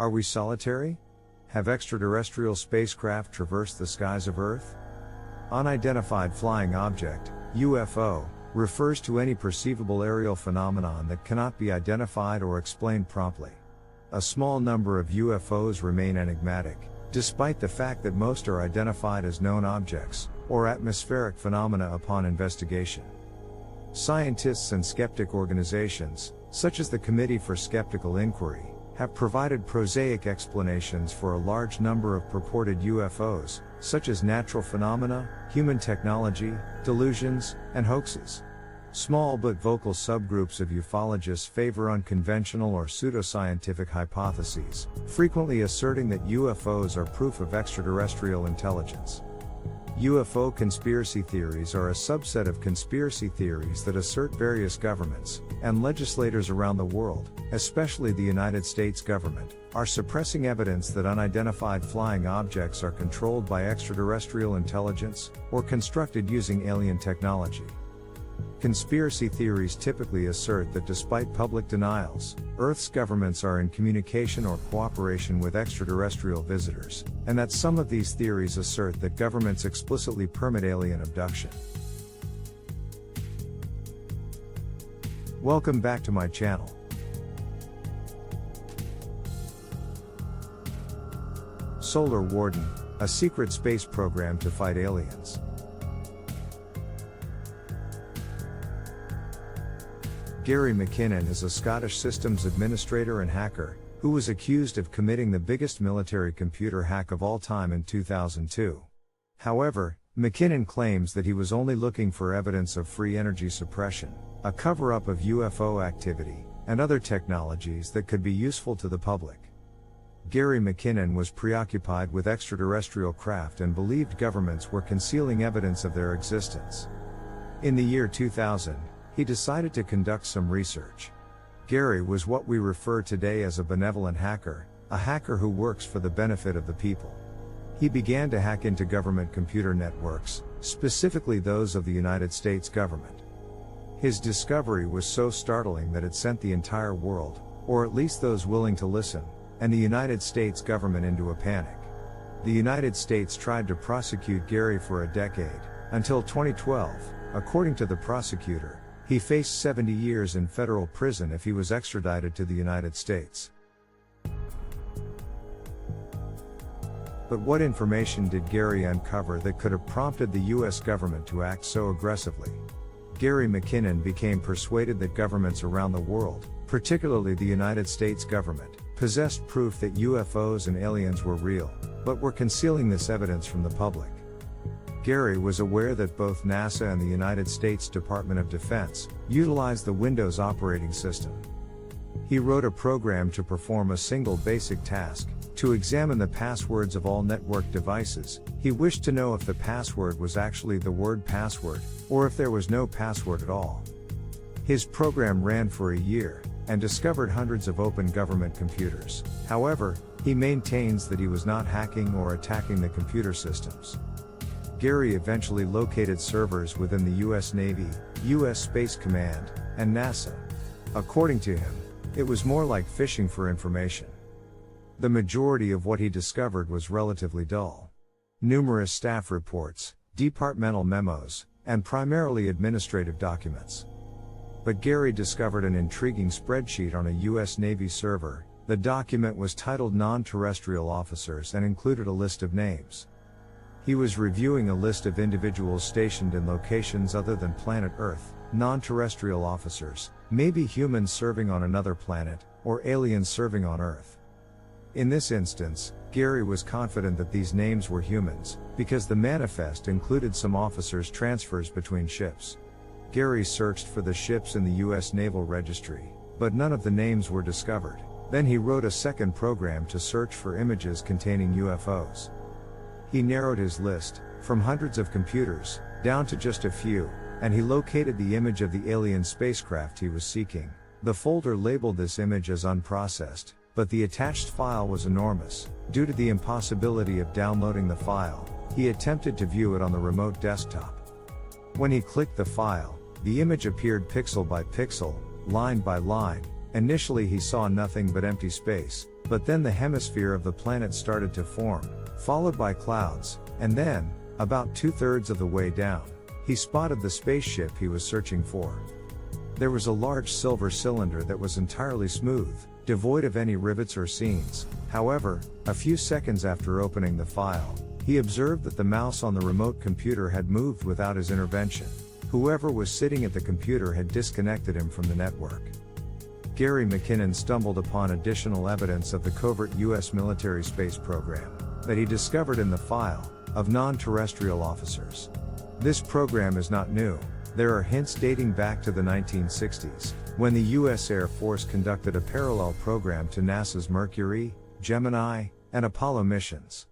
Are we solitary? Have extraterrestrial spacecraft traversed the skies of Earth? Unidentified flying object, UFO, refers to any perceivable aerial phenomenon that cannot be identified or explained promptly. A small number of UFOs remain enigmatic, despite the fact that most are identified as known objects, or atmospheric phenomena upon investigation. Scientists and skeptic organizations, such as the Committee for Skeptical Inquiry, have provided prosaic explanations for a large number of purported UFOs, such as natural phenomena, human technology, delusions, and hoaxes. Small but vocal subgroups of ufologists favor unconventional or pseudoscientific hypotheses, frequently asserting that UFOs are proof of extraterrestrial intelligence. UFO conspiracy theories are a subset of conspiracy theories that assert various governments and legislators around the world, especially the United States government, are suppressing evidence that unidentified flying objects are controlled by extraterrestrial intelligence or constructed using alien technology. Conspiracy theories typically assert that despite public denials, Earth's governments are in communication or cooperation with extraterrestrial visitors, and that some of these theories assert that governments explicitly permit alien abduction. Welcome back to my channel. Solar Warden, a secret space program to fight aliens. Gary McKinnon is a Scottish systems administrator and hacker, who was accused of committing the biggest military computer hack of all time in 2002. However, McKinnon claims that he was only looking for evidence of free energy suppression, a cover-up of UFO activity, and other technologies that could be useful to the public. Gary McKinnon was preoccupied with extraterrestrial craft and believed governments were concealing evidence of their existence. In the year 2000, he decided to conduct some research. Gary was what we refer today as a benevolent hacker, a hacker who works for the benefit of the people. He began to hack into government computer networks, specifically those of the United States government. His discovery was so startling that it sent the entire world, or at least those willing to listen, and the United States government into a panic. The United States tried to prosecute Gary for a decade, until 2012, according to the prosecutor. He faced 70 years in federal prison if he was extradited to the United States. But what information did Gary uncover that could have prompted the US government to act so aggressively? Gary McKinnon became persuaded that governments around the world, particularly the United States government, possessed proof that UFOs and aliens were real, but were concealing this evidence from the public. Gary was aware that both NASA and the United States Department of Defense utilized the Windows operating system. He wrote a program to perform a single basic task, to examine the passwords of all network devices. He wished to know if the password was actually the word password, or if there was no password at all. His program ran for a year, and discovered hundreds of open government computers. However, he maintains that he was not hacking or attacking the computer systems. Gary eventually located servers within the US Navy, US Space Command, and NASA. According to him, it was more like fishing for information. The majority of what he discovered was relatively dull. Numerous staff reports, departmental memos, and primarily administrative documents. But Gary discovered an intriguing spreadsheet on a US Navy server. The document was titled Non-Terrestrial Officers and included a list of names. He was reviewing a list of individuals stationed in locations other than planet Earth, non-terrestrial officers, maybe humans serving on another planet, or aliens serving on Earth. In this instance, Gary was confident that these names were humans, because the manifest included some officers' transfers between ships. Gary searched for the ships in the US Naval Registry, but none of the names were discovered. Then he wrote a second program to search for images containing UFOs. He narrowed his list, from hundreds of computers, down to just a few, and he located the image of the alien spacecraft he was seeking. The folder labeled this image as unprocessed, but the attached file was enormous. Due to the impossibility of downloading the file, he attempted to view it on the remote desktop. When he clicked the file, the image appeared pixel by pixel, line by line. Initially he saw nothing but empty space, But then the hemisphere of the planet started to form, followed by clouds, and then, about 2/3 of the way down, he spotted the spaceship he was searching for. There was a large silver cylinder that was entirely smooth, devoid of any rivets or seams. However, a few seconds after opening the file, he observed that the mouse on the remote computer had moved without his intervention. Whoever was sitting at the computer had disconnected him from the network. Gary McKinnon stumbled upon additional evidence of the covert U.S. military space program that he discovered in the file of non-terrestrial officers. This program is not new. There are hints dating back to the 1960s, when the U.S. Air Force conducted a parallel program to NASA's Mercury, Gemini, and Apollo missions.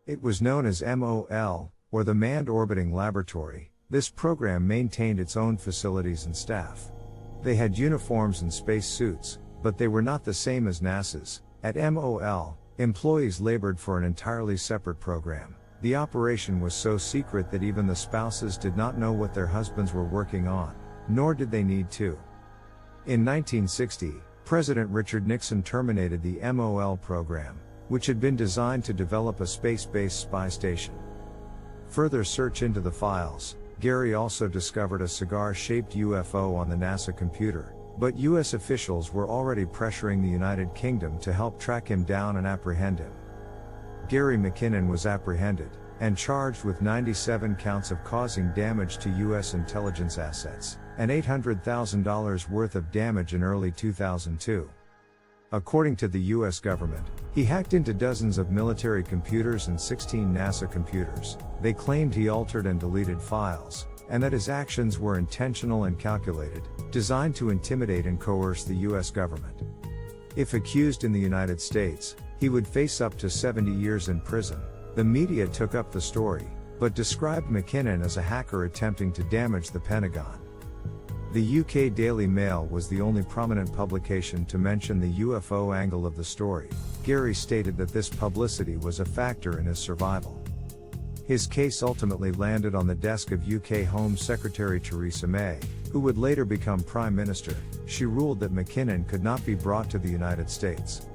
It was known as MOL, or the Manned Orbiting Laboratory. This program maintained its own facilities and staff. They had uniforms and space suits, but they were not the same as NASA's. At MOL, employees labored for an entirely separate program. The operation was so secret that even the spouses did not know what their husbands were working on, nor did they need to. In 1960, President Richard Nixon terminated the MOL program, which had been designed to develop a space-based spy station. Further search into the files, Gary also discovered a cigar-shaped UFO on the NASA computer, but US officials were already pressuring the United Kingdom to help track him down and apprehend him. Gary McKinnon was apprehended, and charged with 97 counts of causing damage to US intelligence assets, and $800,000 worth of damage in early 2002. According to the US government, he hacked into dozens of military computers and 16 NASA computers. They claimed he altered and deleted files, and that his actions were intentional and calculated, designed to intimidate and coerce the US government. If accused in the United States, he would face up to 70 years in prison. The media took up the story, but described McKinnon as a hacker attempting to damage the Pentagon. The UK Daily Mail was the only prominent publication to mention the UFO angle of the story. Gary stated that this publicity was a factor in his survival. His case ultimately landed on the desk of UK Home Secretary Theresa May, who would later become Prime Minister. She ruled that McKinnon could not be brought to the United States.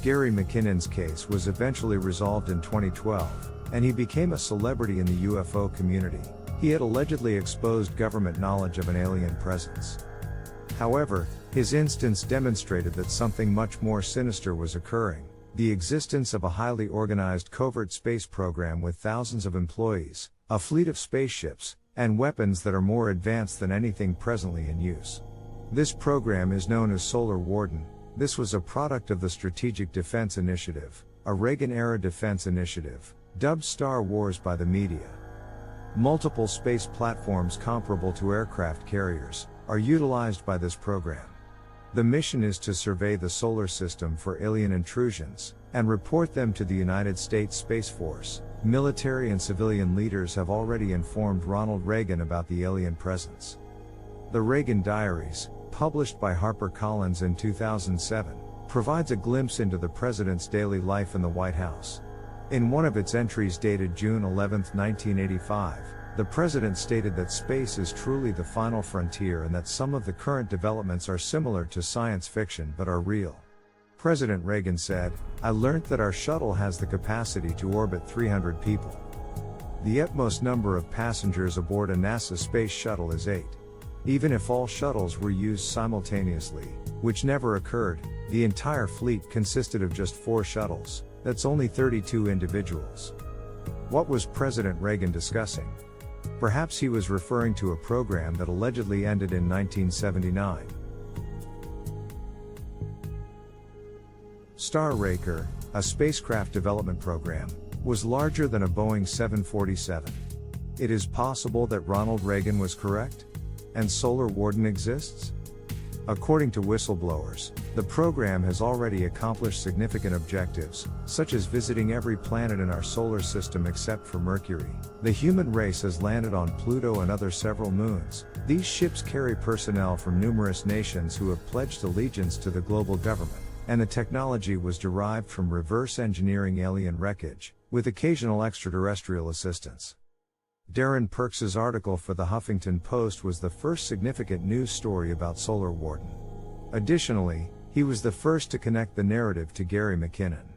Gary McKinnon's case was eventually resolved in 2012, and he became a celebrity in the UFO community. He had allegedly exposed government knowledge of an alien presence. However, his instance demonstrated that something much more sinister was occurring: the existence of a highly organized covert space program with thousands of employees, a fleet of spaceships, and weapons that are more advanced than anything presently in use. This program is known as Solar Warden. This was a product of the Strategic Defense Initiative, a Reagan-era defense initiative, dubbed Star Wars by the media. Multiple space platforms comparable to aircraft carriers are utilized by this program. The mission is to survey the solar system for alien intrusions and report them to the United States Space Force. Military and civilian leaders have already informed Ronald Reagan about the alien presence. The Reagan Diaries, published by HarperCollins in 2007, provides a glimpse into the president's daily life in the White House. In one of its entries dated June 11, 1985, the president stated that space is truly the final frontier and that some of the current developments are similar to science fiction but are real. President Reagan said, "I learned that our shuttle has the capacity to orbit 300 people. The utmost number of passengers aboard a NASA space shuttle is 8. Even if all shuttles were used simultaneously, which never occurred, the entire fleet consisted of just 4 shuttles. That's only 32 individuals." What was President Reagan discussing? Perhaps he was referring to a program that allegedly ended in 1979. Star Raker, a spacecraft development program, was larger than a Boeing 747. It is possible that Ronald Reagan was correct? And Solar Warden exists? According to whistleblowers, the program has already accomplished significant objectives, such as visiting every planet in our solar system except for Mercury. The human race has landed on Pluto and other several moons. These ships carry personnel from numerous nations who have pledged allegiance to the global government, and the technology was derived from reverse engineering alien wreckage, with occasional extraterrestrial assistance. Darren Perks's article for the Huffington Post was the first significant news story about Solar Warden. Additionally, He was the first to connect the narrative to Gary McKinnon.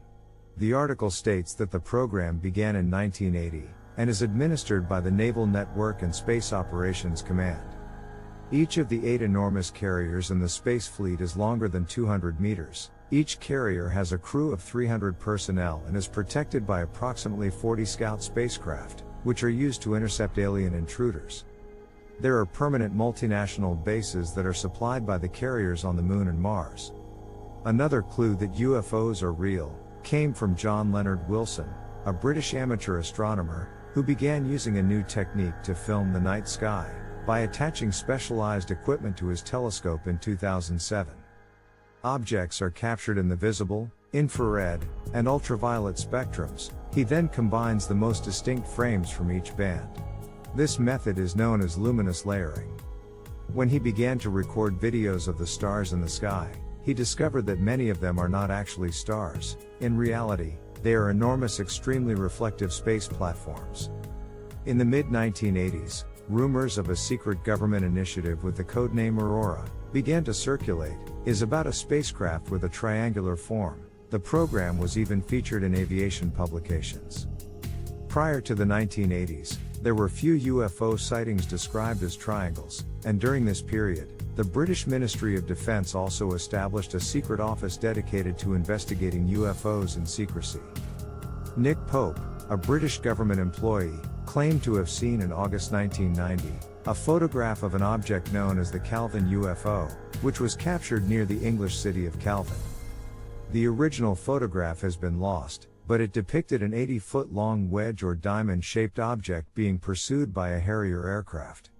The article states that the program began in 1980, and is administered by the Naval Network and Space Operations Command. Each of the 8 enormous carriers in the space fleet is longer than 200 meters. Each carrier has a crew of 300 personnel and is protected by approximately 40 scout spacecraft, which are used to intercept alien intruders. There are permanent multinational bases that are supplied by the carriers on the Moon and Mars. Another clue that UFOs are real came from John Leonard Wilson, a British amateur astronomer, who began using a new technique to film the night sky, by attaching specialized equipment to his telescope in 2007. Objects are captured in the visible, infrared, and ultraviolet spectrums. He then combines the most distinct frames from each band. This method is known as luminous layering. When he began to record videos of the stars in the sky, he discovered that many of them are not actually stars. In reality, they are enormous, extremely reflective space platforms. In the mid-1980s, rumors of a secret government initiative with the codename Aurora began to circulate. Is about a spacecraft with a triangular form. The program was even featured in aviation publications. Prior to the 1980s, there were few UFO sightings described as triangles, and during this period, the British Ministry of Defence also established a secret office dedicated to investigating UFOs in secrecy. Nick Pope, a British government employee, claimed to have seen in August 1990, a photograph of an object known as the Calvin UFO, which was captured near the English city of Calvin. The original photograph has been lost, but it depicted an 80-foot-long wedge or diamond-shaped object being pursued by a Harrier aircraft.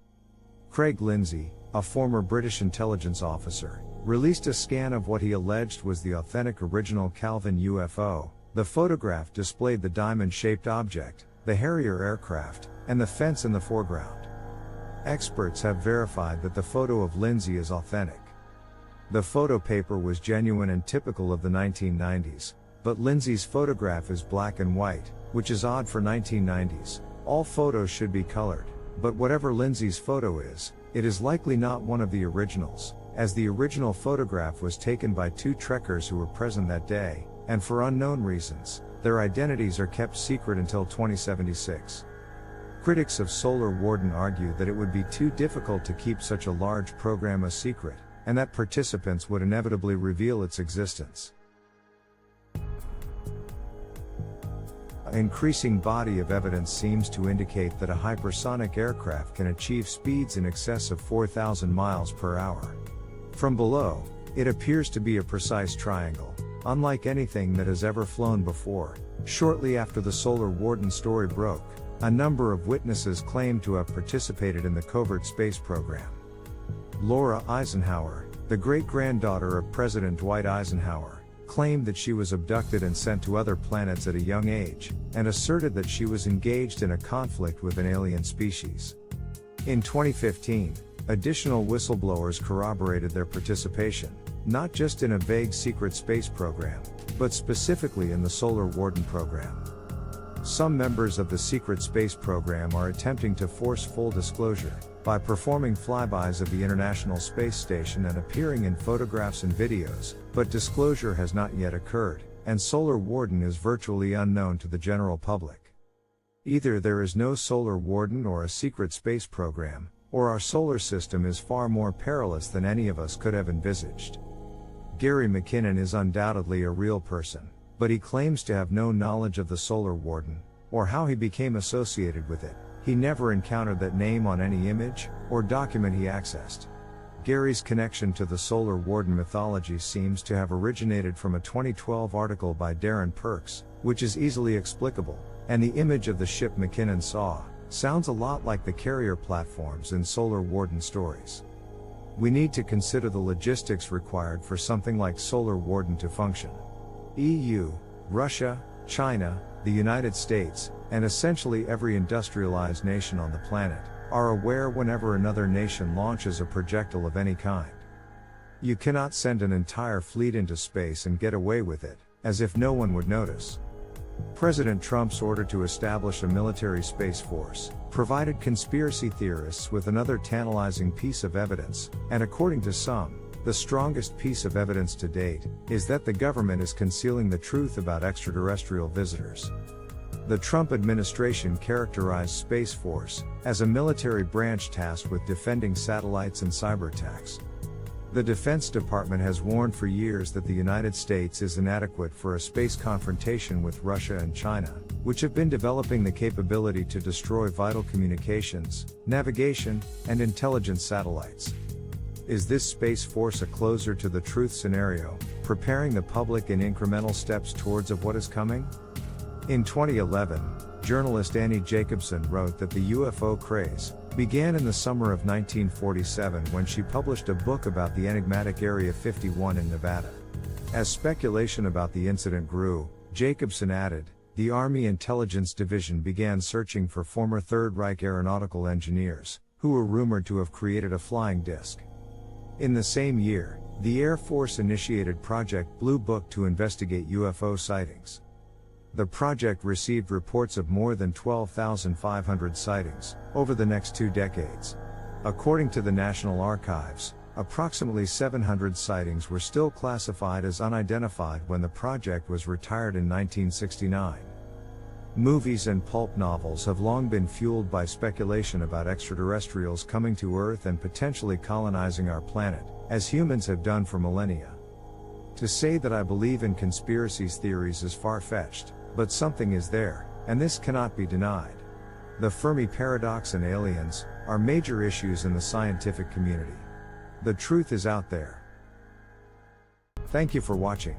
Craig Lindsay, a former British intelligence officer, released a scan of what he alleged was the authentic original Calvin UFO. The photograph displayed the diamond-shaped object, the Harrier aircraft, and the fence in the foreground. Experts have verified that the photo of Lindsay is authentic. The photo paper was genuine and typical of the 1990s, but Lindsay's photograph is black and white, which is odd for 1990s. All photos should be colored, but whatever Lindsay's photo is, it is likely not one of the originals, as the original photograph was taken by 2 trekkers who were present that day, and for unknown reasons, their identities are kept secret until 2076. Critics of Solar Warden argue that it would be too difficult to keep such a large program a secret, and that participants would inevitably reveal its existence. An increasing body of evidence seems to indicate that a hypersonic aircraft can achieve speeds in excess of 4,000 miles per hour. From below, it appears to be a precise triangle, unlike anything that has ever flown before. Shortly after the Solar Warden story broke, a number of witnesses claimed to have participated in the covert space program. Laura Eisenhower, the great-granddaughter of President Dwight Eisenhower, claimed that she was abducted and sent to other planets at a young age, and asserted that she was engaged in a conflict with an alien species. In 2015, additional whistleblowers corroborated their participation, not just in a vague secret space program, but specifically in the Solar Warden program. Some members of the secret space program are attempting to force full disclosure by performing flybys of the International Space Station and appearing in photographs and videos, but disclosure has not yet occurred, and Solar Warden is virtually unknown to the general public. Either there is no Solar Warden or a secret space program, or our solar system is far more perilous than any of us could have envisaged. Gary McKinnon is undoubtedly a real person, but he claims to have no knowledge of the Solar Warden, or how he became associated with it. He never encountered that name on any image or document he accessed. Gary's connection to the Solar Warden mythology seems to have originated from a 2012 article by Darren Perks, which is easily explicable, and the image of the ship McKinnon saw sounds a lot like the carrier platforms in Solar Warden stories. We need to consider the logistics required for something like Solar Warden to function. EU, Russia, China, the United States, and essentially every industrialized nation on the planet, are aware whenever another nation launches a projectile of any kind. You cannot send an entire fleet into space and get away with it, as if no one would notice. President Trump's order to establish a military space force provided conspiracy theorists with another tantalizing piece of evidence, and according to some, The strongest piece of evidence to date is that the government is concealing the truth about extraterrestrial visitors. The Trump administration characterized Space Force as a military branch tasked with defending satellites and cyber attacks. The Defense Department has warned for years that the United States is inadequate for a space confrontation with Russia and China, which have been developing the capability to destroy vital communications, navigation, and intelligence satellites. Is this Space Force a closer to the truth scenario, preparing the public in incremental steps towards what is coming? In 2011, journalist Annie Jacobson wrote that the UFO craze began in the summer of 1947 when she published a book about the enigmatic Area 51 in Nevada. As speculation about the incident grew, Jacobson added, the Army Intelligence Division began searching for former Third Reich aeronautical engineers, who were rumored to have created a flying disc. In the same year, the Air Force initiated Project Blue Book to investigate UFO sightings. The project received reports of more than 12,500 sightings over the next 2 decades. According to the National Archives, approximately 700 sightings were still classified as unidentified when the project was retired in 1969. Movies and pulp novels have long been fueled by speculation about extraterrestrials coming to Earth and potentially colonizing our planet, as humans have done for millennia. To say that I believe in conspiracy theories is far-fetched, but something is there, and this cannot be denied. The Fermi paradox and aliens are major issues in the scientific community. The truth is out there. Thank you for watching.